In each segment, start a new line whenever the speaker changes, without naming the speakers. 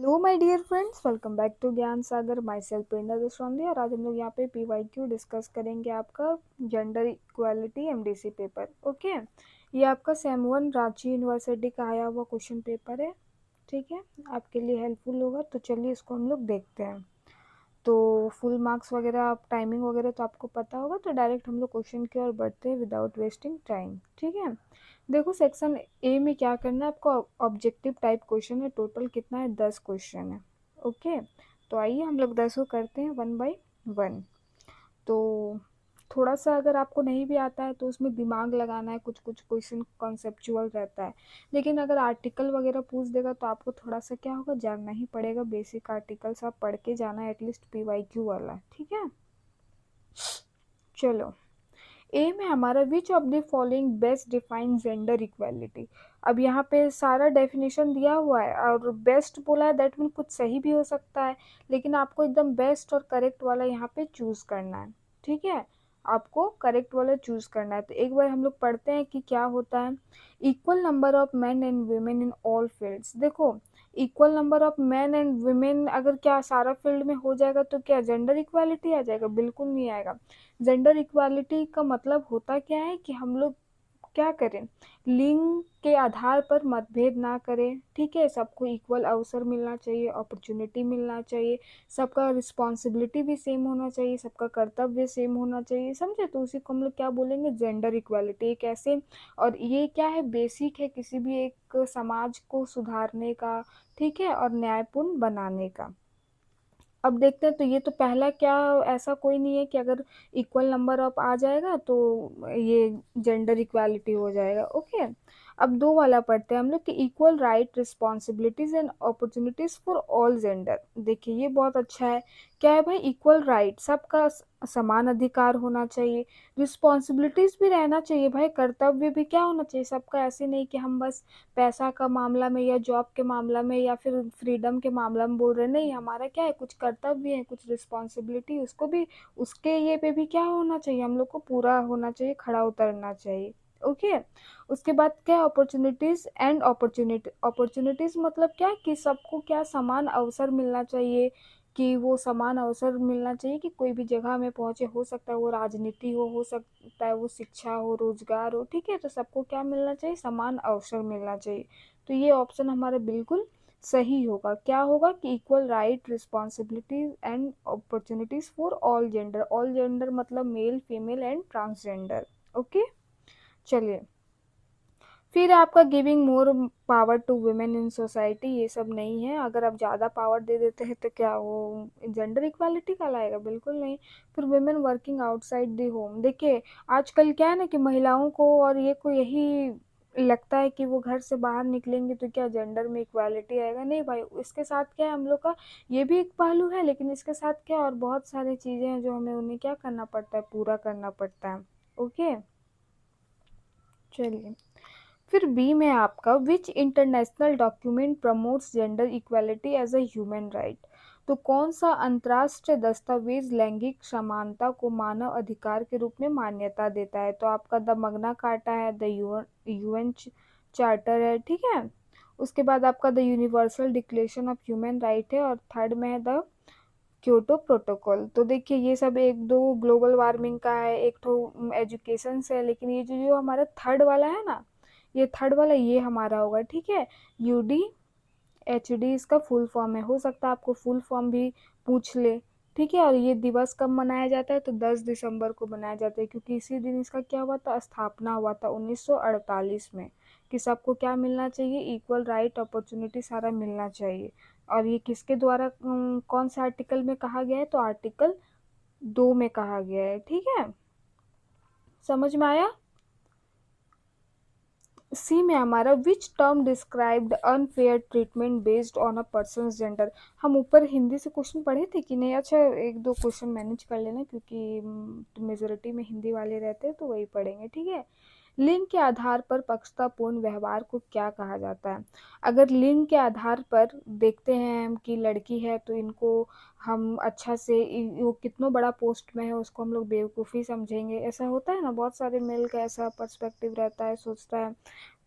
Hello my dear friends, welcome back to Gyan Sagar. My self प्रेरणा देशपांडे। और आज हम लोग यहाँ पे पीवाईक्यू डिस्कस करेंगे आपका gender equality MDC paper. Okay, ये आपका सेम वन रांची यूनिवर्सिटी का आया हुआ क्वेश्चन पेपर है। ठीक है, आपके लिए हेल्पफुल होगा। तो चलिए इसको हम लोग देखते हैं। तो फुल मार्क्स वगैरह, आप टाइमिंग वगैरह तो आपको पता होगा। तो डायरेक्ट हम लोग क्वेश्चन की ओर बढ़ते हैं विदाउट वेस्टिंग टाइम। ठीक है, देखो सेक्शन ए में क्या करना है आपको। ऑब्जेक्टिव टाइप क्वेश्चन है। टोटल कितना है? 10 क्वेश्चन है। ओके, तो आइए हम लोग 10 को करते हैं वन बाय वन। तो थोड़ा सा अगर आपको नहीं भी आता है तो उसमें दिमाग लगाना है। कुछ कुछ क्वेश्चन कॉन्सेप्चुअल रहता है, लेकिन अगर आर्टिकल वगैरह पूछ देगा तो आपको थोड़ा सा क्या होगा, जानना ही पड़ेगा। बेसिक आर्टिकल्स आप पढ़ के जाना है, एटलीस्ट पीवाईक्यू वाला। ठीक है, चलो। ए में हमारा which of the following best define gender equality. अब यहाँ पे सारा डेफिनेशन दिया हुआ है और बेस्ट बोला है, दैट मीन कुछ सही भी हो सकता है, लेकिन आपको एकदम बेस्ट और करेक्ट वाला यहाँ पे चूज करना है। ठीक है, आपको करेक्ट वाला चूज करना है। तो एक बार हम लोग पढ़ते हैं कि क्या होता है। Equal number of man and women in all fields. देखो, equal number of man and women अगर क्या सारा फील्ड में हो जाएगा तो क्या जेंडर इक्वालिटी आ जाएगा? बिल्कुल नहीं आएगा। जेंडर इक्वालिटी का मतलब होता क्या है कि हम लोग क्या करें, लिंग के आधार पर मतभेद ना करें। ठीक है, सबको इक्वल अवसर मिलना चाहिए, अपॉर्चुनिटी मिलना चाहिए, सबका रिस्पॉन्सिबिलिटी भी सेम होना चाहिए, सबका कर्तव्य सेम होना चाहिए। समझे? तो उसी को हम लोग क्या बोलेंगे, जेंडर इक्वालिटी। एक ऐसे, और ये क्या है, बेसिक है किसी भी एक समाज को सुधारने का। ठीक है, और न्यायपूर्ण बनाने का। अब देखते हैं। तो ये तो पहला क्या, ऐसा कोई नहीं है कि अगर इक्वल नंबर ऑफ आ जाएगा तो ये जेंडर इक्वालिटी हो जाएगा। ओके, अब दो वाला पढ़ते हैं हम लोग कि equal right responsibilities and opportunities for all gender. देखिए ये बहुत अच्छा है। क्या है भाई? इक्वल राइट, सबका समान अधिकार होना चाहिए। रिस्पॉन्सिबिलिटीज भी रहना चाहिए भाई, कर्तव्य भी क्या होना चाहिए सबका। ऐसे नहीं कि हम बस पैसा का मामला में या जॉब के मामला में या फिर फ्रीडम के मामला में बोल रहे। नहीं, हमारा क्या है, कुछ कर्तव्य है, कुछ रिस्पॉन्सिबिलिटी, उसको भी, उसके ये पे भी क्या होना चाहिए, हम लोग को पूरा होना चाहिए, खड़ा उतरना चाहिए। ओके, उसके बाद क्या, अपॉर्चुनिटीज एंड अपॉर्चुनिटीज मतलब क्या कि सबको क्या समान अवसर मिलना चाहिए। कि वो समान अवसर मिलना चाहिए कि कोई भी जगह में पहुंचे। हो सकता है वो राजनीति हो सकता है वो शिक्षा हो, रोजगार हो। ठीक है, तो सबको क्या मिलना चाहिए, समान अवसर मिलना चाहिए। तो ये ऑप्शन हमारा बिल्कुल सही होगा। क्या होगा कि equal right responsibilities and opportunities for all gender. All gender मतलब male, female and transgender. Okay, चलिए। फिर आपका giving more power to women in society, ये सब नहीं है। अगर आप ज़्यादा पावर दे देते हैं तो क्या वो जेंडर इक्वालिटी कहलाएगा? बिल्कुल नहीं। फिर women working outside the home. देखिए आजकल क्या है ना कि महिलाओं को और ये को यही लगता है कि वो घर से बाहर निकलेंगे तो क्या जेंडर में इक्वालिटी आएगा? नहीं भाई, इसके साथ क्या है, हम लोग का ये भी एक पहलू है, लेकिन इसके साथ क्या और बहुत सारी चीज़ें हैं जो हमें उन्हें क्या करना पड़ता है, पूरा करना पड़ता है। ओके, चलिए। फिर बी में आपका which international document promotes gender equality as a human right. तो कौन सा अंतर्राष्ट्रीय दस्तावेज लैंगिक समानता को मानव अधिकार के रूप में मान्यता देता है? तो आपका द मग्ना कार्टा है, द यूएन चार्टर है। ठीक है, उसके बाद आपका the universal declaration of human right है, और थर्ड में है द क्योटो प्रोटोकॉल। तो देखिए ये सब एक दो ग्लोबल वार्मिंग का है, एक तो एजुकेशन से है, लेकिन ये जो जो हमारा थर्ड वाला है ना, ये थर्ड वाला ये हमारा होगा। ठीक है, यूडी एचडी इसका फुल फॉर्म है। हो सकता है आपको फुल फॉर्म भी पूछ ले। ठीक है, और ये दिवस कब मनाया जाता है? तो 10 दिसंबर को मनाया जाता है, क्योंकि इसी दिन इसका क्या हुआ था, स्थापना हुआ था 1948 में। कि सबको क्या मिलना चाहिए, इक्वल राइट, अपॉर्चुनिटी सारा मिलना चाहिए। और ये किसके द्वारा कौन से आर्टिकल में कहा गया है? तो आर्टिकल 2 में कहा गया है। ठीक है, समझ में आया? सी में हमारा which term described unfair treatment based on a person gender. हम ऊपर हिंदी से क्वेश्चन पढ़े थे कि नहीं? अच्छा, एक दो क्वेश्चन मैनेज कर लेना, क्योंकि मेजोरिटी में हिंदी वाले रहते हैं तो वही पढ़ेंगे। ठीक है, लिंग के आधार पर पक्षतापूर्ण व्यवहार को क्या कहा जाता है? अगर लिंग के आधार पर देखते हैं हम कि लड़की है तो इनको हम अच्छा से वो कितना बड़ा पोस्ट में है उसको हम लोग बेवकूफ़ी समझेंगे। ऐसा होता है ना, बहुत सारे मेल का ऐसा पर्सपेक्टिव रहता है, सोचता है।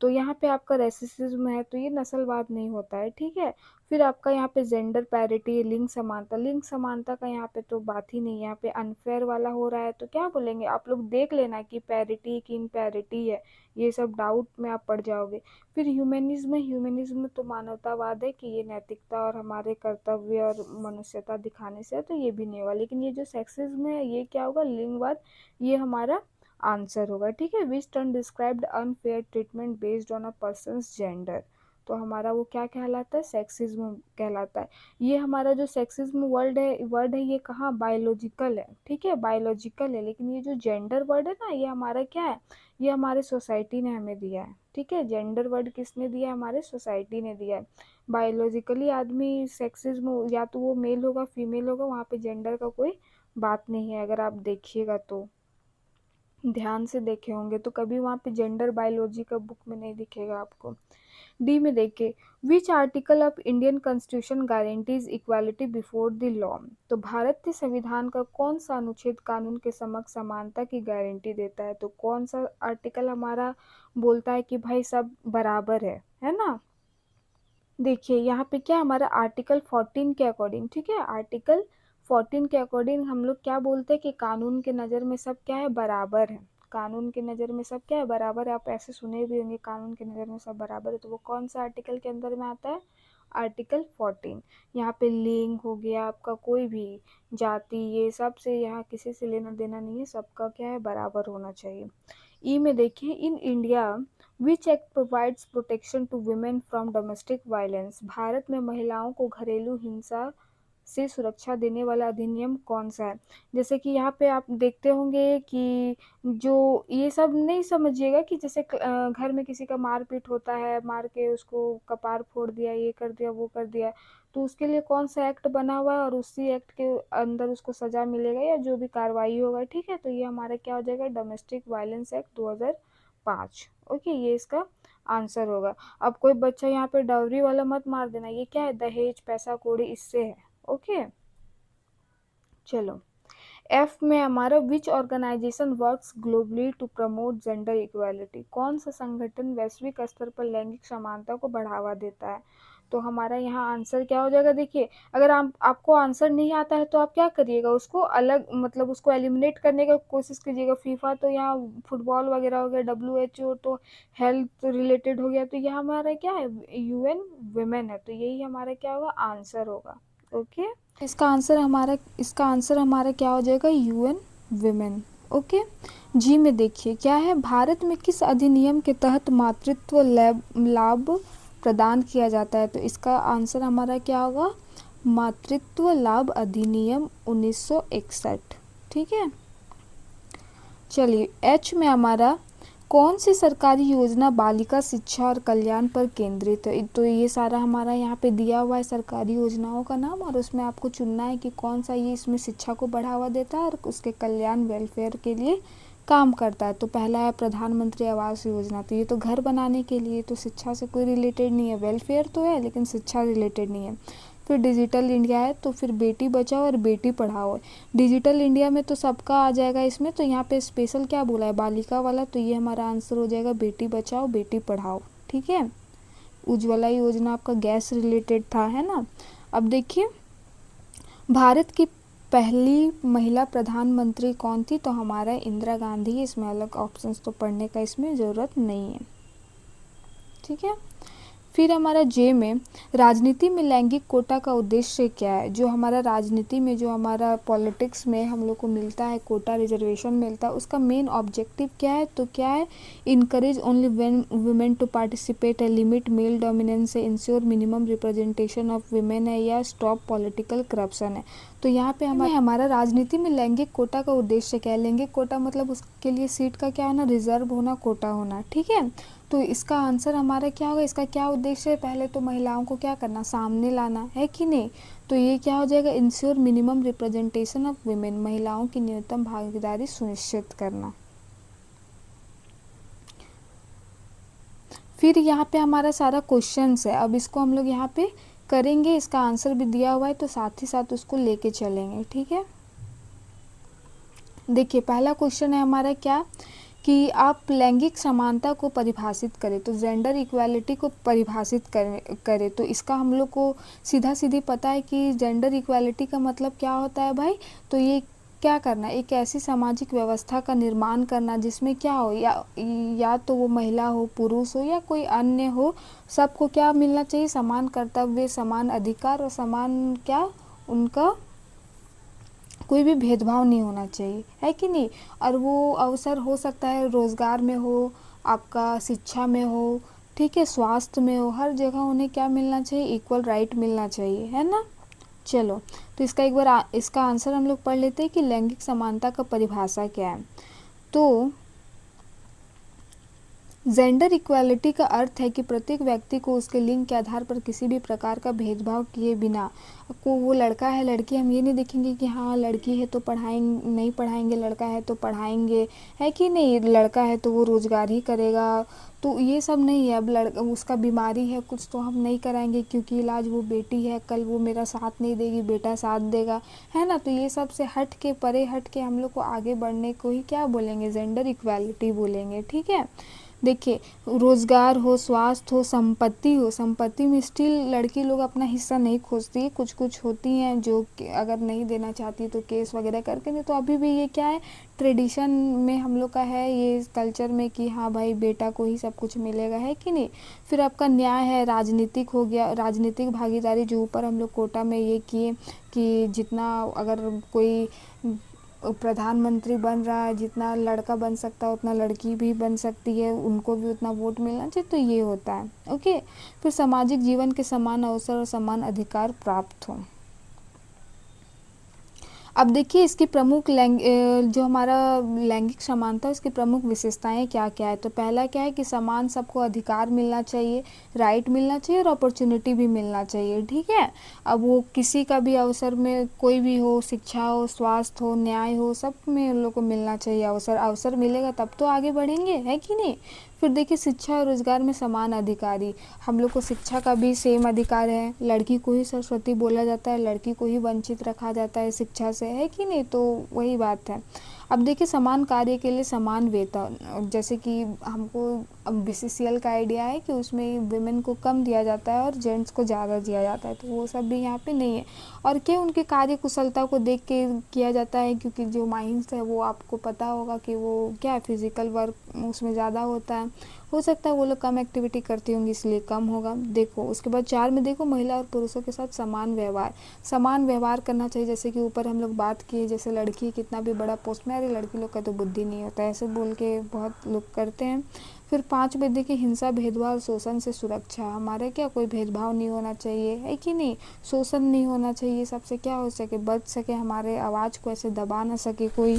तो यहाँ पे आपका रेसिज्म है, तो ये नस्लवाद नहीं होता है, ठीक है। फिर आपका यहाँ पे जेंडर पैरिटी, लिंग समानता का यहाँ पे तो बात ही नहीं है, यहाँ पे अनफेयर वाला हो रहा है, तो क्या बोलेंगे आप लोग देख लेना कि पैरिटी की इम्पैरिटी है, ये सब डाउट में आप पड़ जाओगे। फिर ह्यूमनिज्म तो मानवतावाद है कि ये नैतिकता और हमारे कर्तव्य और मनुष्यता दिखाने से है, तो ये भी नहीं होगा। लेकिन ये जो सेक्सिज्म है ये क्या होगा, लिंगवाद, ये हमारा आंसर होगा, ठीक है। Which term described unfair treatment based on a persons gender, तो हमारा वो क्या कहलाता है, सेक्सिज्म कहलाता है। ये हमारा जो सेक्सिज्म वर्ड है ये कहाँ, बायोलॉजिकल है, ठीक है, बायोलॉजिकल है। लेकिन ये जो जेंडर वर्ड है ना, ये हमारा क्या है, ये हमारे सोसाइटी ने हमें दिया है, ठीक है। जेंडर वर्ड किसने दिया है, हमारे सोसाइटी ने दिया है। बायोलॉजिकली आदमी सेक्सिज्म या तो वो मेल होगा फीमेल होगा, वहाँ पे जेंडर का कोई बात नहीं है। अगर आप देखिएगा तो ध्यान से देखे होंगे तो कभी वहाँ पे जेंडर बायोलॉजी का बुक में नहीं दिखेगा आपको। डी में देखिए, which article of Indian constitution guarantees equality before the law, तो भारत के संविधान का कौन सा अनुच्छेद कानून के समक्ष समानता की गारंटी देता है, तो कौन सा आर्टिकल हमारा बोलता है कि भाई सब बराबर है ना। देखिए यहाँ पे क्या हमारा आर्टिकल 14 के अकॉर्डिंग, ठीक है, आर्टिकल 14 के अकॉर्डिंग हम लोग क्या बोलते हैं कि कानून के नज़र में सब क्या है, बराबर है। कानून की नज़र में सब क्या है, बराबर है। आप ऐसे सुने भी होंगे, कानून की नज़र में सब बराबर है, तो वो कौन सा आर्टिकल के अंदर में आता है, आर्टिकल 14। यहाँ पे लिंग हो गया आपका, कोई भी जाति, ये सब से यहाँ किसी से लेना देना नहीं है, सबका क्या है, बराबर होना चाहिए। ई में देखिए, in India which act provides protection to women from domestic violence, Bharat में महिलाओं को घरेलू हिंसा से सुरक्षा देने वाला अधिनियम कौन सा है। जैसे कि यहाँ पे आप देखते होंगे कि जो ये सब नहीं समझिएगा कि जैसे घर में किसी का मारपीट होता है, मार के उसको कपार फोड़ दिया, ये कर दिया, वो कर दिया, तो उसके लिए कौन सा एक्ट बना हुआ है और उसी एक्ट के अंदर उसको सजा मिलेगा या जो भी कार्रवाई होगा, ठीक है। तो ये हमारा क्या हो जाएगा, डोमेस्टिक वायलेंस एक्ट 2005, ओके, ये इसका आंसर होगा। अब कोई बच्चा यहाँ पे डाउरी वाला मत मार देना, ये क्या है, दहेज पैसा कौड़ी, इससे है, ओके। चलो, एफ में हमारा which organization works globally to promote gender equality, कौन सा संगठन वैश्विक स्तर पर लैंगिक समानता को बढ़ावा देता है, तो हमारा यहाँ आंसर क्या हो जाएगा। देखिए, अगर आपको आंसर नहीं आता है तो आप क्या करिएगा, उसको अलग मतलब उसको एलिमिनेट करने का कोशिश कीजिएगा। फीफा तो यहाँ फुटबॉल वगैरह हो गया, WHO तो हेल्थ रिलेटेड हो गया, तो यह हमारा क्या है, UN वुमेन है, तो यही हमारा क्या होगा, आंसर होगा, ओके। इसका आंसर हमारा क्या हो जाएगा, UN विमेन, ओके। जी में देखिए क्या है, भारत में किस अधिनियम के तहत मातृत्व लाभ प्रदान किया जाता है, तो इसका आंसर हमारा क्या होगा, मातृत्व लाभ अधिनियम 1961, ठीक है। चलिए, एच में हमारा कौन सी सरकारी योजना बालिका शिक्षा और कल्याण पर केंद्रित है, तो ये सारा हमारा यहाँ पे दिया हुआ है सरकारी योजनाओं का नाम, और उसमें आपको चुनना है कि कौन सा ये इसमें शिक्षा को बढ़ावा देता है और उसके कल्याण वेलफेयर के लिए काम करता है। तो पहला है प्रधानमंत्री आवास योजना, तो ये तो घर बनाने के लिए, तो शिक्षा से कोई रिलेटेड नहीं है, वेलफेयर तो है लेकिन शिक्षा रिलेटेड नहीं है। फिर डिजिटल इंडिया है, तो फिर बेटी बचाओ और बेटी पढ़ाओ है। डिजिटल इंडिया में तो सबका आ जाएगा इसमें, तो यहाँ पे स्पेशल क्या बोला है, बालिका वाला, तो ये हमारा आंसर हो जाएगा बेटी बचाओ बेटी पढ़ाओ, ठीक है। उज्ज्वला योजना आपका गैस रिलेटेड था, है ना। अब देखिए, भारत की पहली महिला प्रधानमंत्री कौन थी, तो हमारा इंदिरा गांधी, इसमें अलग ऑप्शंस तो पढ़ने का इसमें ज़रूरत नहीं है, ठीक है। फिर हमारा जे में, राजनीति में लैंगिक कोटा का उद्देश्य क्या है, जो हमारा राजनीति में, जो हमारा पॉलिटिक्स में हम लोग को मिलता है कोटा, रिजर्वेशन मिलता है, उसका मेन ऑब्जेक्टिव क्या है, तो क्या है, encourage only women to participate है, लिमिट मेल डोमिनेंस है, ensure minimum representation of women है, या स्टॉप पॉलिटिकल करप्शन है। तो यहाँ पे हमारा राजनीति में लैंगिक कोटा का उद्देश्य क्या है, लैंगिक कोटा मतलब उसके लिए सीट का क्या होना, रिजर्व होना, कोटा होना, ठीक है। तो इसका आंसर हमारा क्या होगा, इसका क्या उद्देश्य है, पहले तो महिलाओं को क्या करना, सामने लाना है कि नहीं, तो ये क्या हो जाएगा, ensure minimum representation of women, महिलाओं की न्यूनतम भागीदारी सुनिश्चित करना। फिर यहाँ पे हमारा सारा क्वेश्चंस है, अब इसको हम लोग यहाँ पे करेंगे, इसका आंसर भी दिया हुआ है, तो साथ ही साथ उसको लेके चलेंगे, ठीक है। देखिए, पहला क्वेश्चन है हमारा क्या, कि आप लैंगिक समानता को परिभाषित करें, तो जेंडर इक्वालिटी को परिभाषित करें तो इसका हम लोग को सीधा सीधी पता है कि जेंडर इक्वालिटी का मतलब क्या होता है भाई। तो ये क्या करना, एक ऐसी सामाजिक व्यवस्था का निर्माण करना जिसमें क्या हो, या तो वो महिला हो, पुरुष हो या कोई अन्य हो, सबको क्या मिलना चाहिए, समान कर्तव्य, समान अधिकार और समान क्या, उनका कोई भी भेदभाव नहीं होना चाहिए, है कि नहीं। और वो अवसर हो सकता है रोज़गार में हो, आपका शिक्षा में हो, ठीक है, स्वास्थ्य में हो, हर जगह उन्हें क्या मिलना चाहिए, इक्वल राइट मिलना चाहिए, है ना। चलो, तो इसका एक बार इसका आंसर हम लोग पढ़ लेते हैं कि लैंगिक समानता का परिभाषा क्या है। तो जेंडर इक्वालिटी का अर्थ है कि प्रत्येक व्यक्ति को उसके लिंग के आधार पर किसी भी प्रकार का भेदभाव किए बिना, को वो लड़का है लड़की, हम ये नहीं देखेंगे कि हाँ लड़की है तो पढ़ाएंगे नहीं पढ़ाएंगे, लड़का है तो पढ़ाएंगे, है कि नहीं, लड़का है तो वो रोज़गार ही करेगा, तो ये सब नहीं है। अब लड़का उसका बीमारी है कुछ तो हम नहीं कराएंगे क्योंकि इलाज वो बेटी है, कल वो मेरा साथ नहीं देगी, बेटा साथ देगा, है ना। तो ये सब से हट के, परे हट के हम लोग को आगे बढ़ने को ही क्या बोलेंगे, जेंडर इक्वालिटी बोलेंगे, ठीक है। देखिए, रोज़गार हो, स्वास्थ्य हो, संपत्ति हो, संपत्ति में स्टिल लड़की लोग अपना हिस्सा नहीं खोजती है, कुछ कुछ होती हैं जो अगर नहीं देना चाहती तो केस वगैरह करके, नहीं तो अभी भी ये क्या है, ट्रेडिशन में हम लोग का है ये कल्चर में कि हाँ भाई बेटा को ही सब कुछ मिलेगा, है कि नहीं। फिर आपका न्याय है, राजनीतिक हो गया, राजनीतिक भागीदारी, जो ऊपर हम लोग कोटा में ये किए कि जितना अगर कोई प्रधानमंत्री बन रहा है, जितना लड़का बन सकता है उतना लड़की भी बन सकती है, उनको भी उतना वोट मिलना चाहिए, तो ये होता है, ओके। फिर सामाजिक जीवन के समान अवसर और समान अधिकार प्राप्त हों। अब देखिए इसकी प्रमुख जो हमारा लैंगिक समानता है उसकी प्रमुख विशेषताएं क्या क्या है। तो पहला क्या है कि समान सबको अधिकार मिलना चाहिए, राइट मिलना चाहिए और अपॉर्चुनिटी भी मिलना चाहिए, ठीक है। अब वो किसी का भी अवसर में कोई भी हो, शिक्षा हो, स्वास्थ्य हो, न्याय हो, सब में उन लोग को मिलना चाहिए अवसर। अवसर मिलेगा तब तो आगे बढ़ेंगे, है कि नहीं। फिर देखिए शिक्षा और रोजगार में समान अधिकारी, हम लोग को शिक्षा का भी सेम अधिकार है, लड़की को ही सरस्वती बोला जाता है, लड़की को ही वंचित रखा जाता है शिक्षा से, है कि नहीं। तो वही बात है। अब देखिए समान कार्य के लिए समान वेतन, जैसे कि हमको अब बीसीसीएल का आइडिया है कि उसमें विमेन को कम दिया जाता है और जेंट्स को ज़्यादा दिया जाता है, तो वो सब भी यहाँ पे नहीं है। और क्या उनके कार्य कुशलता को देख के किया जाता है, क्योंकि जो माइंस है वो आपको पता होगा कि वो क्या फिजिकल वर्क उसमें ज़्यादा होता है, हो सकता है वो लोग कम एक्टिविटी करती होंगी इसलिए कम होगा। देखो उसके बाद 4 में देखो, महिला और पुरुषों के साथ समान व्यवहार, समान व्यवहार करना चाहिए। जैसे कि ऊपर हम लोग बात किए, जैसे लड़की कितना भी बड़ा पोस्ट में, अरे लड़की लोग का तो बुद्धि नहीं होता, ऐसे बोल के बहुत लोग करते हैं। फिर 5 में देखिए हिंसा, भेदभाव और शोषण से सुरक्षा, हमारे क्या कोई भेदभाव नहीं होना चाहिए, है कि नहीं, शोषण नहीं होना चाहिए, सबसे क्या हो सके बच सके, हमारे आवाज़ को ऐसे दबा ना सके कोई।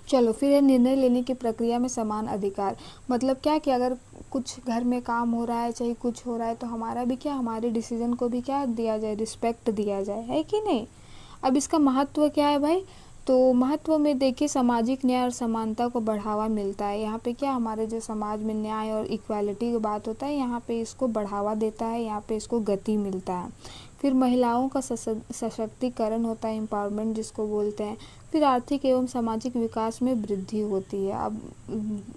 चलो फिर है निर्णय लेने की प्रक्रिया में समान अधिकार, मतलब क्या कि अगर कुछ घर में काम हो रहा है चाहे कुछ हो रहा है तो हमारा भी क्या, हमारे डिसीजन को भी क्या दिया जाए, रिस्पेक्ट दिया जाए, है कि नहीं। अब इसका महत्व क्या है भाई, तो महत्व में देखिए सामाजिक न्याय और समानता को बढ़ावा मिलता है। यहाँ पे क्या हमारे जो समाज में न्याय और इक्वालिटी की बात होता है, यहाँ पे इसको बढ़ावा देता है, यहाँ पे इसको गति मिलता है। फिर महिलाओं का सशक्तिकरण होता है, एम्पावरमेंट जिसको बोलते हैं। फिर आर्थिक एवं सामाजिक विकास में वृद्धि होती है। अब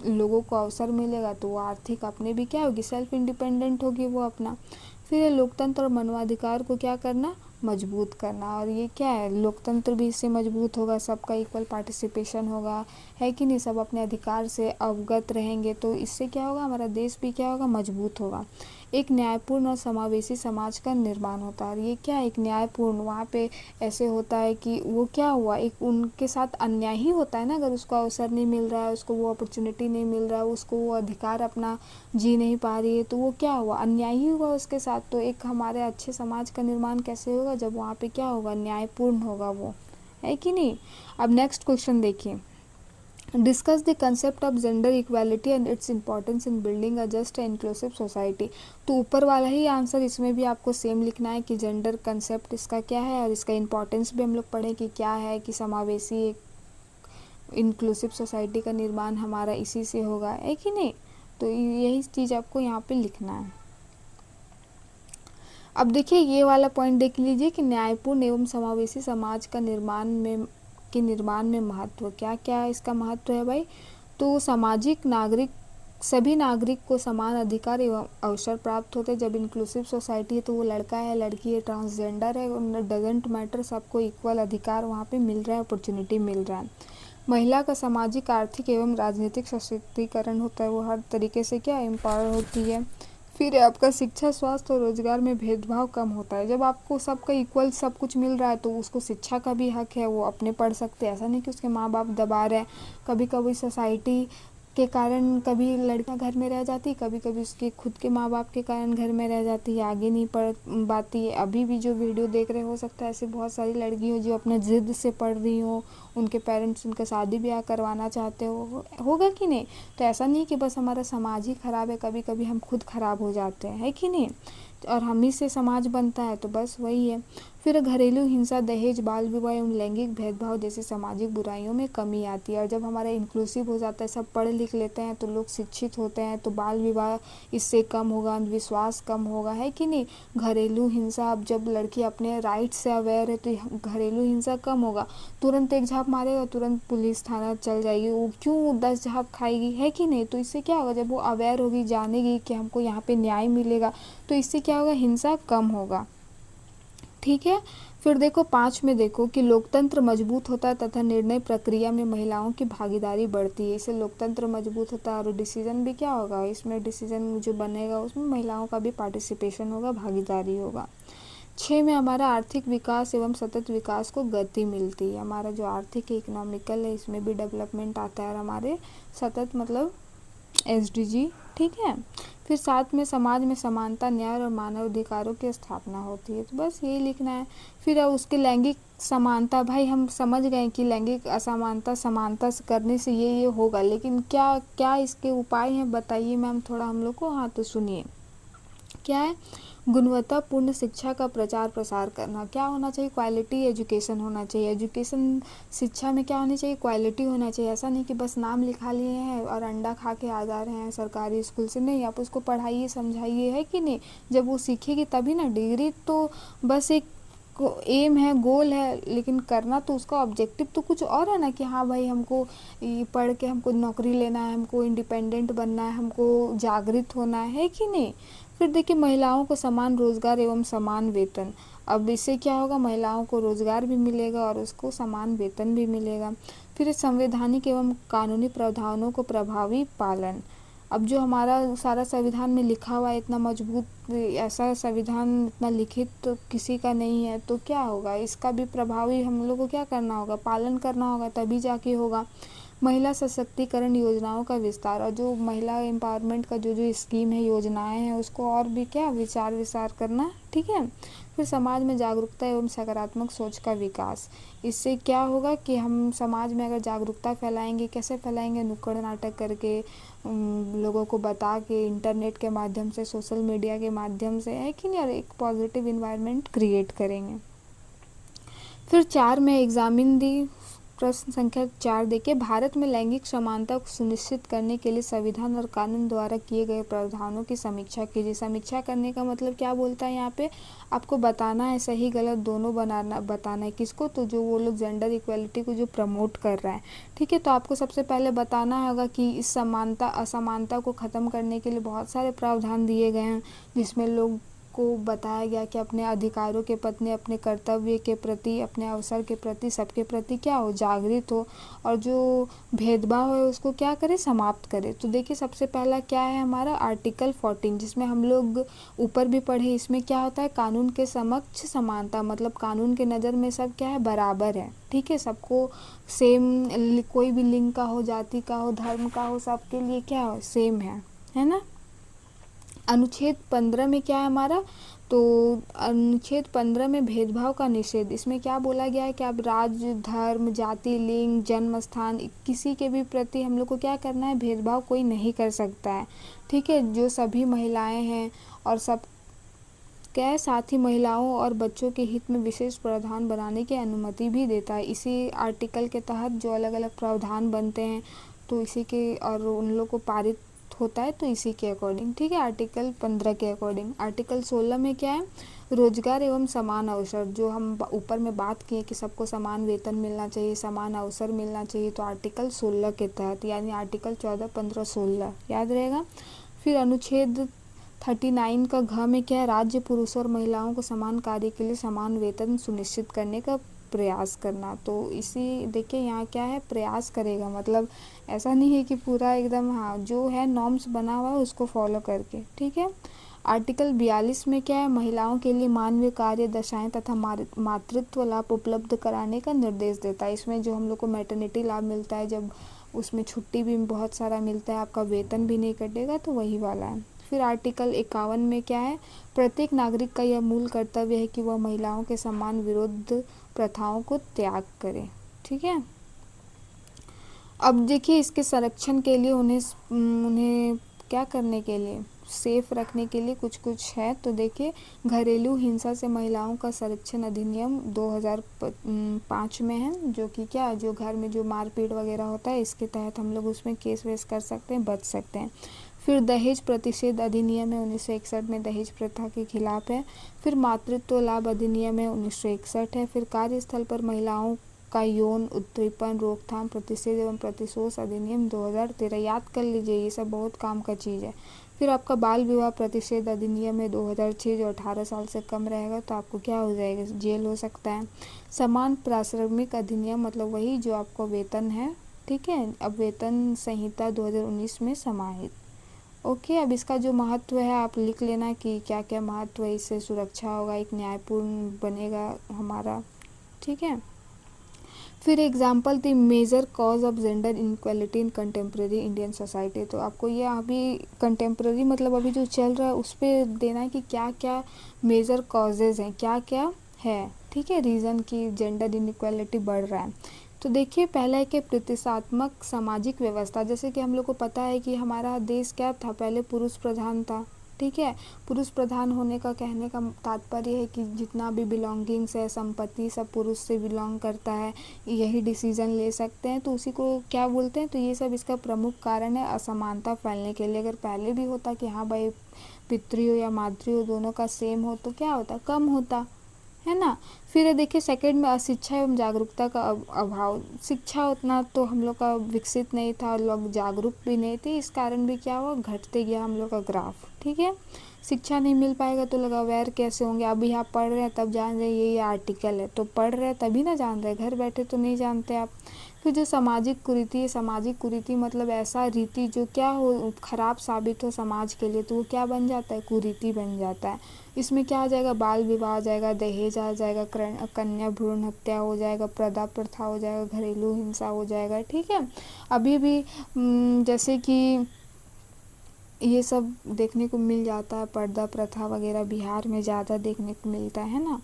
लोगों को अवसर मिलेगा तो वो आर्थिक अपने भी क्या होगी, सेल्फ इंडिपेंडेंट होगी वो अपना। फिर लोकतंत्र और मानवाधिकार को क्या करना, मजबूत करना, और ये क्या है, लोकतंत्र भी इससे मजबूत होगा, सबका इक्वल पार्टिसिपेशन होगा, है कि नहीं, सब अपने अधिकार से अवगत रहेंगे, तो इससे क्या होगा, हमारा देश भी क्या होगा, मजबूत होगा। एक न्यायपूर्ण और समावेशी समाज का निर्माण होता है। और ये क्या है, एक न्यायपूर्ण, वहाँ पे ऐसे होता है कि वो क्या हुआ, एक उनके साथ अन्याय ही होता है ना, अगर उसको अवसर नहीं मिल रहा है, उसको वो अपॉर्चुनिटी नहीं मिल रहा है, उसको वो अधिकार अपना जी नहीं पा रही है, तो वो क्या हुआ, अन्याय ही हुआ उसके साथ। तो एक हमारे अच्छे समाज का निर्माण कैसे होगा, जब वहाँ पे क्या होगा, न्यायपूर्ण होगा वो, है कि नहीं। अब नेक्स्ट क्वेश्चन देखिए, discuss the concept of gender equality and its importance in building a just and inclusive society. तो ऊपर वाला ही आंसर इसमें भी आपको सेम लिखना है कि जेंडर कंसेप्ट इसका क्या है, और इसका इंपॉर्टेंस भी हम लोग पढ़ें कि क्या है, कि समावेशी एक इंक्लूसिव सोसाइटी का निर्माण हमारा इसी से होगा, है कि नहीं। तो यही चीज़ आपको यहाँ पे लिखना है। अब देखिए ये वाला पॉइंट देख लीजिए कि न्यायपूर्ण एवं समावेशी समाज का निर्माण में के निर्माण में महत्व। क्या क्या इसका महत्व है भाई? तो सामाजिक नागरिक सभी नागरिक को समान अधिकार एवं अवसर प्राप्त होते हैं। जब इंक्लूसिव सोसाइटी है तो वो लड़का है, लड़की है, ट्रांसजेंडर है, डजेंट मैटर, सबको इक्वल अधिकार वहाँ पे मिल रहा है, अपॉर्चुनिटी मिल रहा है। महिला का सामाजिक, आर्थिक एवं राजनीतिक सशक्तिकरण होता है, वो हर तरीके से क्या एम्पावर होती है। फिर आपका शिक्षा, स्वास्थ्य और रोजगार में भेदभाव कम होता है। जब आपको सबका इक्वल सब कुछ मिल रहा है तो उसको शिक्षा का भी हक है, वो अपने पढ़ सकते हैं। ऐसा नहीं कि उसके माँ बाप दबा रहे हैं। कभी कभी सोसाइटी के कारण कभी लड़कियां घर में रह जाती, कभी कभी उसके खुद के माँ बाप के कारण घर में रह जाती है, आगे नहीं पढ़ पाती है। अभी भी जो वीडियो देख रहे हो सकता है ऐसे बहुत सारी लड़की हो जो अपने जिद से पढ़ रही हो, उनके पेरेंट्स उनका शादी ब्याह करवाना चाहते हो, होगा कि नहीं? तो ऐसा नहीं कि बस हमारा समाज ही खराब है, कभी कभी हम खुद खराब हो जाते हैं, है कि नहीं? और हम ही से समाज बनता है, तो बस वही है। फिर घरेलू हिंसा, दहेज, बाल विवाह एवं लैंगिक भेदभाव जैसी सामाजिक बुराइयों में कमी आती है। और जब हमारा इंक्लूसिव हो जाता है, सब पढ़ लिख लेते हैं, तो लोग शिक्षित होते हैं, तो बाल विवाह इससे कम होगा, अंधविश्वास कम होगा, है कि नहीं? घरेलू हिंसा, अब जब लड़की अपने राइट से अवेयर है तो घरेलू हिंसा कम होगा। तुरंत एक झाप मारेगा, तुरंत पुलिस थाना चल जाएगी, वो क्यों 10 झाप खाएगी, है कि नहीं? तो इससे क्या होगा, जब वो अवेयर होगी, जानेगी कि हमको यहाँ पे न्याय मिलेगा, तो इससे क्या होगा, हिंसा कम होगा। ठीक है। फिर देखो 5 में देखो कि लोकतंत्र मजबूत होता है तथा निर्णय प्रक्रिया में महिलाओं की भागीदारी बढ़ती है। इससे लोकतंत्र मजबूत होता है और डिसीजन भी क्या होगा, इसमें डिसीजन जो बनेगा उसमें महिलाओं का भी पार्टिसिपेशन होगा, भागीदारी होगा। 6 में हमारा आर्थिक विकास एवं सतत विकास को गति मिलती है। हमारा जो आर्थिक इकोनॉमिकल है इसमें भी डेवलपमेंट आता है, और हमारे सतत मतलब SDG। ठीक है। फिर 7 में समाज में समानता, न्याय और मानव अधिकारों की स्थापना होती है। तो बस यही लिखना है। फिर अब उसके लैंगिक समानता, भाई हम समझ गए कि लैंगिक असमानता समानता से करने से ये होगा, लेकिन क्या क्या इसके उपाय हैं बताइए मैम थोड़ा हम लोग को। हाँ तो सुनिए, क्या है? गुणवत्तापूर्ण शिक्षा का प्रचार प्रसार करना। क्या होना चाहिए? क्वालिटी एजुकेशन होना चाहिए। एजुकेशन शिक्षा में क्या होनी चाहिए? क्वालिटी होना चाहिए। ऐसा नहीं कि बस नाम लिखा लिए हैं और अंडा खा के आ जा रहे हैं सरकारी स्कूल से। नहीं, आप उसको पढ़ाइए, समझाइए, है कि नहीं? जब वो सीखेगी तभी ना। डिग्री तो बस एक एम है, गोल है, लेकिन करना तो उसका ऑब्जेक्टिव तो कुछ और है ना, कि हाँ भाई हमको ये पढ़ के हमको नौकरी लेना है, हमको इंडिपेंडेंट बनना है, हमको जागृत होना है कि नहीं? फिर देखिए महिलाओं को समान रोजगार एवं समान वेतन। अब इससे क्या होगा, महिलाओं को रोजगार भी मिलेगा और उसको समान वेतन भी मिलेगा। फिर संवैधानिक एवं कानूनी प्रावधानों को प्रभावी पालन। अब जो हमारा सारा संविधान में लिखा हुआ है इतना मजबूत, ऐसा संविधान इतना लिखित तो किसी का नहीं है, तो क्या होगा, इसका भी प्रभावी हम लोग को क्या करना होगा, पालन करना होगा, तभी जाके होगा। महिला सशक्तिकरण योजनाओं का विस्तार, और जो महिला एम्पावरमेंट का जो जो स्कीम है, योजनाएं हैं, उसको और भी क्या विचार विस्तार करना। ठीक है। फिर समाज में जागरूकता एवं सकारात्मक सोच का विकास। इससे क्या होगा कि हम समाज में अगर जागरूकता फैलाएंगे, कैसे फैलाएंगे? नुक्कड़ नाटक करके, लोगों को बता के, इंटरनेट के माध्यम से, सोशल मीडिया के माध्यम से, है कि नहीं? और एक पॉजिटिव इन्वायरमेंट क्रिएट करेंगे। फिर 4 में एग्जामिन दी। प्रश्न संख्या 4 देखिए, भारत में लैंगिक समानता को सुनिश्चित करने के लिए संविधान और कानून द्वारा किए गए प्रावधानों की समीक्षा कीजिए। समीक्षा करने का मतलब क्या बोलता है यहाँ पे? आपको बताना है, सही गलत दोनों बताना है। किसको? तो जो वो लोग जेंडर इक्वलिटी को जो प्रमोट कर रहा है। ठीक है। तो आपको सबसे पहले बताना होगा कि इस समानता असमानता को ख़त्म करने के लिए बहुत सारे प्रावधान दिए गए हैं, जिसमें लोग को बताया गया कि अपने अधिकारों के प्रति, अपने कर्तव्य के प्रति, अपने अवसर के प्रति, सबके प्रति क्या हो, जागृत हो, और जो भेदभाव है उसको क्या करे, समाप्त करे। तो देखिए सबसे पहला क्या है हमारा, आर्टिकल 14, जिसमें हम लोग ऊपर भी पढ़े। इसमें क्या होता है, कानून के समक्ष समानता, मतलब कानून के नज़र में सब क्या है, बराबर है। ठीक है। सबको सेम, कोई भी लिंग का हो, जाति का हो, धर्म का हो, सबके लिए क्या हो, सेम है ना। अनुच्छेद 15 में क्या है हमारा, तो अनुच्छेद 15 में भेदभाव का निषेध। इसमें क्या बोला गया है कि आप राज्य, धर्म, जाति, लिंग, जन्म स्थान, किसी के भी प्रति हम लोग को क्या करना है, भेदभाव कोई नहीं कर सकता है। ठीक है। जो सभी महिलाएं हैं और सब क्या है, साथ ही महिलाओं और बच्चों के हित में विशेष प्रावधान बनाने की अनुमति भी देता है। इसी आर्टिकल के तहत जो अलग अलग प्रावधान बनते हैं, तो इसी के और उन लोग को पारित होता है तो इसी के अकॉर्डिंग, ठीक है। आर्टिकल 15 के अकॉर्डिंग। आर्टिकल 16 में क्या है, रोजगार एवं समान अवसर, जो हम ऊपर में बात किए कि सबको समान वेतन मिलना चाहिए, समान अवसर मिलना चाहिए, तो आर्टिकल 16 के तहत, यानी आर्टिकल 14, 15, 16 याद रहेगा। फिर अनुच्छेद 39 का घ में क्या है, राज्य पुरुषों और महिलाओं को समान कार्य के लिए समान वेतन सुनिश्चित करने का प्रयास करना। तो इसी देखिए यहाँ क्या है, प्रयास करेगा, मतलब ऐसा नहीं है कि पूरा एकदम, हाँ जो है नॉर्म्स बना हुआ है उसको फॉलो करके, ठीक है। आर्टिकल 42 में क्या है, महिलाओं के लिए मानवीय कार्य दशाएं तथा मातृत्व लाभ उपलब्ध कराने का निर्देश देता है। इसमें जो हम लोग को मैटरनिटी लाभ मिलता है, जब उसमें छुट्टी भी बहुत सारा मिलता है, आपका वेतन भी नहीं कटेगा, तो वही वाला है। फिर आर्टिकल 51 में क्या है, प्रत्येक नागरिक का यह मूल कर्तव्य है कि वह महिलाओं के समान विरुद्ध प्रथाओं को त्याग करे, ठीक है। अब देखिए इसके संरक्षण के लिए उन्हें क्या करने के लिए, सेफ रखने के लिए कुछ कुछ है। तो देखिए घरेलू हिंसा से महिलाओं का संरक्षण अधिनियम 2005 में है, जो कि क्या, जो घर में जो मारपीट वगैरह होता है, इसके तहत हम लोग उसमें केस वेस कर सकते हैं, बच सकते हैं। फिर दहेज प्रतिषेध अधिनियम है 1961 में, दहेज प्रथा के खिलाफ है। फिर मातृत्व लाभ अधिनियम है 1961 है। फिर कार्यस्थल पर महिलाओं का यौन उत्पीड़न रोकथाम प्रतिषेध एवं प्रतिशोध अधिनियम 2013, याद कर लीजिए, ये सब बहुत काम का चीज़ है। फिर आपका बाल विवाह प्रतिषेध अधिनियम है 2006, जो 18 साल से कम रहेगा तो आपको क्या हो जाएगा, जेल हो सकता है। समान पारिश्रमिक अधिनियम, मतलब वही जो आपको वेतन है, ठीक है। अब वेतन संहिता 2019 में समाहित, ओके। अब इसका जो महत्व है आप लिख लेना कि क्या क्या महत्व है, इससे सुरक्षा होगा, एक न्यायपूर्ण बनेगा हमारा, ठीक है। फिर एग्जाम्पल थी major cause of gender inequality in contemporary Indian society. तो आपको ये अभी कंटेम्प्रेरी मतलब अभी जो चल रहा है उस पर देना है कि क्या क्या मेजर कॉजेज हैं, क्या क्या है, ठीक है, रीज़न की जेंडर इनक्वालिटी बढ़ रहा है। तो देखिए पहला है कि प्रतिष्ठात्मक सामाजिक व्यवस्था, जैसे कि हम लोग को पता है कि हमारा देश क्या था, पहले पुरुष प्रधान था, ठीक है। पुरुष प्रधान होने का कहने का तात्पर्य है कि जितना भी बिलोंगिंग्स है, संपत्ति सब पुरुष से बिलोंग करता है, यही डिसीजन ले सकते हैं, तो उसी को क्या बोलते हैं। तो ये सब इसका प्रमुख कारण है असमानता फैलने के लिए। अगर पहले भी होता कि हाँ भाई पितृ हो या मातृ हो दोनों का सेम हो, तो क्या होता, कम होता है ना। फिर देखिए सेकंड में अशिक्षा एवं जागरूकता का अभाव, शिक्षा उतना तो हम लोग का विकसित नहीं था और लोग जागरूक भी नहीं थे, इस कारण भी क्या हुआ, घटते गया हम लोग का ग्राफ, ठीक है। शिक्षा नहीं मिल पाएगा तो लोग अवेयर कैसे होंगे, अभी आप पढ़ रहे हैं तब जान रहे ये आर्टिकल है, तो पढ़ रहे हैं तभी ना जान रहे, घर बैठे तो नहीं जानते आप। फिर जो सामाजिक कुरीति है, सामाजिक कुरीति मतलब ऐसा रीति जो क्या हो, खराब साबित हो समाज के लिए, तो वो क्या बन जाता है, कुरीति बन जाता है। इसमें क्या आ जाएगा, बाल विवाह आ जाएगा, दहेज आ जाएगा, कन्या भ्रूण हत्या हो जाएगा, प्रदा प्रथा हो जाएगा, घरेलू हिंसा हो जाएगा, ठीक है। अभी भी जैसे कि ये सब देखने को मिल जाता है, पर्दा प्रथा वगैरह बिहार में ज़्यादा देखने को मिलता है ना।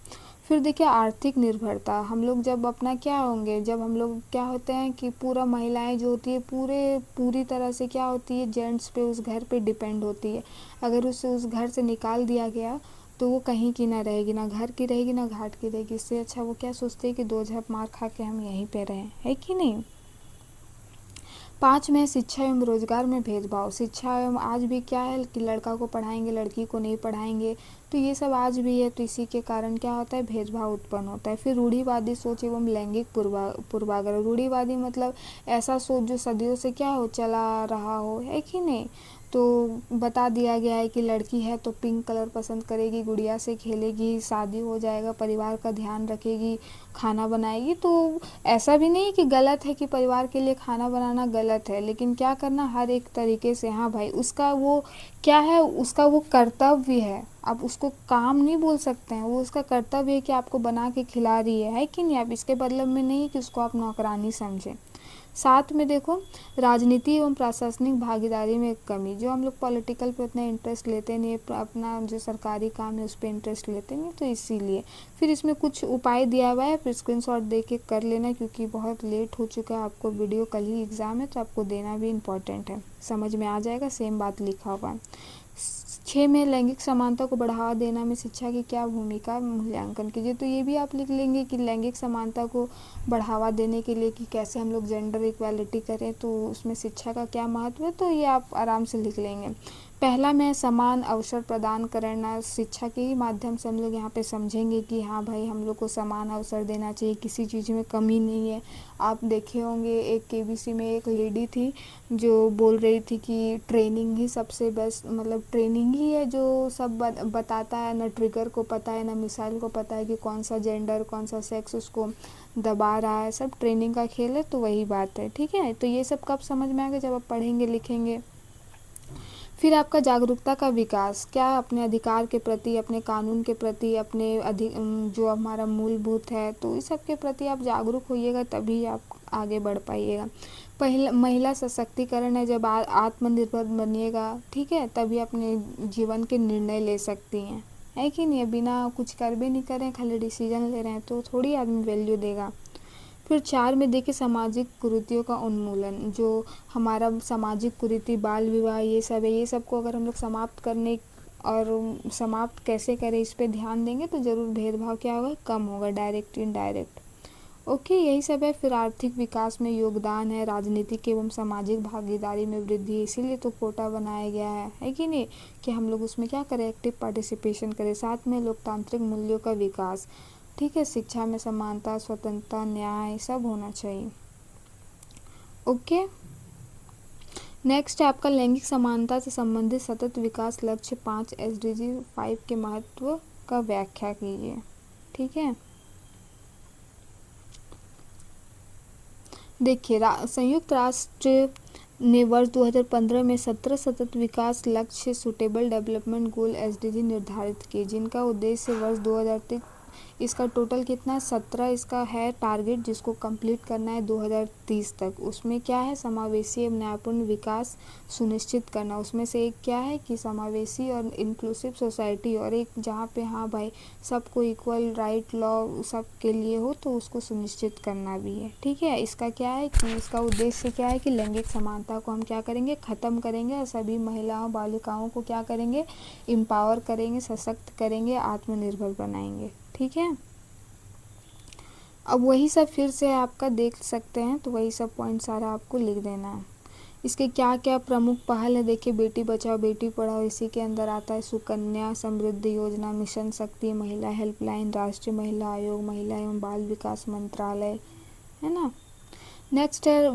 फिर देखिए आर्थिक निर्भरता, हम लोग जब अपना क्या होंगे, जब हम लोग क्या होते हैं कि पूरा महिलाएं जो होती है पूरी तरह से क्या होती है, जेंट्स पे, उस घर पे डिपेंड होती है। अगर उसे उस घर से निकाल दिया गया तो वो कहीं की ना रहेगी, ना घर की रहेगी ना घाट की रहेगी। इससे अच्छा वो क्या सोचते हैं कि दो झप मार खा के हम यहीं पे रहें, है कि नहीं। 5 में शिक्षा एवं रोजगार में भेदभाव, शिक्षा एवं आज भी क्या है कि लड़का को पढ़ाएंगे लड़की को नहीं पढ़ाएंगे, तो ये सब आज भी है, तो इसी के कारण क्या होता है, भेदभाव उत्पन्न होता है। फिर रूढ़िवादी सोच एवं लैंगिक पूर्वाग्रह, रूढ़िवादी मतलब ऐसा सोच जो सदियों से क्या हो चला रहा हो, है कि नहीं। तो बता दिया गया है कि लड़की है तो पिंक कलर पसंद करेगी, गुड़िया से खेलेगी, शादी हो जाएगा, परिवार का ध्यान रखेगी, खाना बनाएगी। तो ऐसा भी नहीं कि गलत है कि परिवार के लिए खाना बनाना गलत है, लेकिन क्या करना हर एक तरीके से, हाँ भाई उसका वो क्या है, उसका वो कर्तव्य है, आप उसको काम नहीं बोल सकते हैं, वो उसका कर्तव्य है कि आपको बना के खिला रही है कि नहीं। आप इसके बदले में नहीं कि उसको आप नौकरानी समझें। साथ में देखो राजनीति एवं प्रशासनिक भागीदारी में कमी, जो हम लोग पॉलिटिकल पे उतना इंटरेस्ट लेते नहीं, अपना जो सरकारी काम है उस पर इंटरेस्ट लेते नहीं, तो इसीलिए। फिर इसमें कुछ उपाय दिया हुआ है, फिर स्क्रीनशॉट दे के कर लेना, क्योंकि बहुत लेट हो चुका है, आपको वीडियो कल ही एग्ज़ाम है तो आपको देना भी इम्पोर्टेंट है, समझ में आ जाएगा, सेम बात लिखा हुआ है। 6 में लैंगिक समानता को बढ़ावा देना में शिक्षा की क्या भूमिका, मूल्यांकन कीजिए। तो ये भी आप लिख लेंगे कि लैंगिक समानता को बढ़ावा देने के लिए कि कैसे हम लोग जेंडर इक्वालिटी करें, तो उसमें शिक्षा का क्या महत्व है, तो ये आप आराम से लिख लेंगे। पहला में समान अवसर प्रदान करना, शिक्षा के ही माध्यम से हम लोग यहाँ पे समझेंगे कि हाँ भाई हम लोग को समान अवसर देना चाहिए, किसी चीज़ में कमी नहीं है। आप देखे होंगे एक केबीसी में एक लेडी थी जो बोल रही थी कि ट्रेनिंग ही सबसे बेस्ट, मतलब ट्रेनिंग ही है जो सब बताता है, ना ट्रिगर को पता है ना मिसाइल को पता है कि कौन सा जेंडर कौन सा सेक्स उसको दबा रहा है, सब ट्रेनिंग का खेल है। तो वही बात है, ठीक है। तो ये सब कब समझ में आएगा, जब आप पढ़ेंगे लिखेंगे। फिर आपका जागरूकता का विकास, क्या अपने अधिकार के प्रति, अपने कानून के प्रति, अपने जो हमारा मूलभूत है, तो इस सब के प्रति आप जागरूक होइएगा, तभी आप आगे बढ़ पाइएगा। पहला महिला सशक्तिकरण है, जब आत्मनिर्भर बनिएगा, ठीक है, तभी अपने जीवन के निर्णय ले सकती हैं, है कि नहीं। बिना कुछ कर भी नहीं करें, खाली डिसीजन ले रहे हैं, तो थोड़ी आदमी वैल्यू देगा। फिर 4 में देखिए सामाजिक कुरीतियों का उन्मूलन, जो हमारा सामाजिक कुरीति बाल विवाह ये सब है, ये सब को अगर हम लोग समाप्त करने और समाप्त कैसे करें इस पे ध्यान देंगे तो ज़रूर भेदभाव क्या होगा, कम होगा, डायरेक्ट इनडायरेक्ट। ओके, यही सब है। फिर आर्थिक विकास में योगदान है, राजनीतिक एवं सामाजिक भागीदारी में वृद्धि, इसीलिए तो कोटा बनाया गया है कि नहीं, कि हम लोग उसमें क्या करें, एक्टिव पार्टिसिपेशन करें। साथ में लोकतांत्रिक मूल्यों का विकास, ठीक है, शिक्षा में समानता, स्वतंत्रता, न्याय सब होना चाहिए। ओके, नेक्स्ट है आपका लैंगिक समानता से संबंधित सतत विकास लक्ष्य 5 SDG 5 के महत्व का व्याख्या कीजिए, ठीक है। देखिए संयुक्त राष्ट्र ने वर्ष 2015 में 17 सतत विकास लक्ष्य सुटेबल डेवलपमेंट गोल SDG निर्धारित किए, जिनका उद्देश्य वर्ष 2030, इसका टोटल कितना 17 इसका है टारगेट, जिसको कंप्लीट करना है 2030 तक। उसमें क्या है, समावेशी एवं न्यायपूर्ण विकास सुनिश्चित करना। उसमें से एक क्या है कि समावेशी और इंक्लूसिव सोसाइटी, और एक जहाँ पे हाँ भाई सबको इक्वल राइट लॉ सबके लिए हो, तो उसको सुनिश्चित करना भी है, ठीक है। इसका क्या है कि इसका उद्देश्य क्या है कि लैंगिक समानता को हम क्या करेंगे, ख़त्म करेंगे, और सभी महिलाओं बालिकाओं को क्या करेंगे, एम्पावर करेंगे, सशक्त करेंगे, आत्मनिर्भर बनाएंगे, ठीक है। अब वही सब फिर से आपका देख सकते हैं, तो वही सब पॉइंट सारा आपको लिख देना है। इसके क्या क्या प्रमुख पहल है, देखिए बेटी बचाओ बेटी पढ़ाओ, इसी के अंदर आता है सुकन्या समृद्धि योजना, मिशन शक्ति, महिला हेल्पलाइन, राष्ट्रीय महिला आयोग, महिला एवं बाल विकास मंत्रालय, है ना। नेक्स्ट है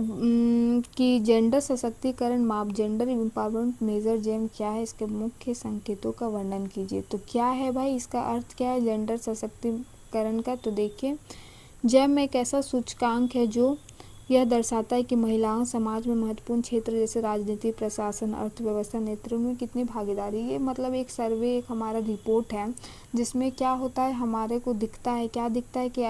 कि जेंडर सशक्तिकरण माप, जेंडर एम्पावरमेंट मेजर जेम क्या है, इसके मुख्य संकेतों का वर्णन कीजिए। तो क्या है भाई, इसका अर्थ क्या है जेंडर सशक्तिकरण का, तो देखिए जेम एक ऐसा सूचकांक है जो यह दर्शाता है कि महिलाओं समाज में महत्वपूर्ण क्षेत्र जैसे राजनीति, प्रशासन, अर्थव्यवस्था, नेतृत्व में कितनी भागीदारी। ये मतलब एक सर्वे, एक हमारा रिपोर्ट है जिसमें क्या होता है, हमारे को दिखता है, क्या दिखता है कि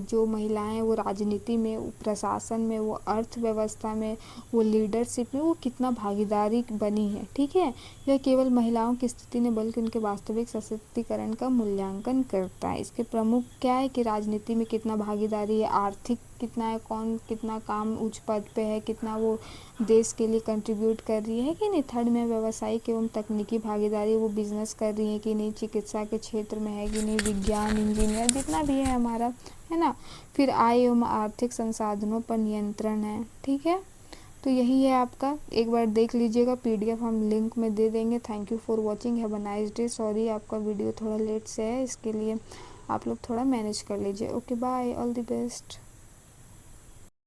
जो महिलाएं वो राजनीति में, वो प्रशासन में, वो अर्थव्यवस्था में, वो लीडरशिप में, वो कितना भागीदारी बनी है, ठीक है। यह केवल महिलाओं की स्थिति नहीं बल्कि उनके वास्तविक सशक्तिकरण का मूल्यांकन करता है। इसके प्रमुख क्या है कि राजनीति में कितना भागीदारी है, आर्थिक कितना है, कौन कितना काम उच्च पद पे है, कितना वो देश के लिए कंट्रीब्यूट कर रही है कि नहीं। थर्ड में व्यावसायिक एवं तकनीकी भागीदारी, वो बिजनेस कर रही है कि नहीं, चिकित्सा के क्षेत्र में है कि नहीं, विज्ञान इंजीनियर जितना भी है हमारा, है ना। फिर आय एवं आर्थिक संसाधनों पर नियंत्रण है, ठीक है। तो यही है आपका, एक बार देख लीजिएगा, PDF हम लिंक में दे देंगे। Thank you for watching, have a nice day. Sorry आपका वीडियो थोड़ा लेट से है, इसके लिए आप लोग थोड़ा मैनेज कर लीजिए। Okay bye, all the best.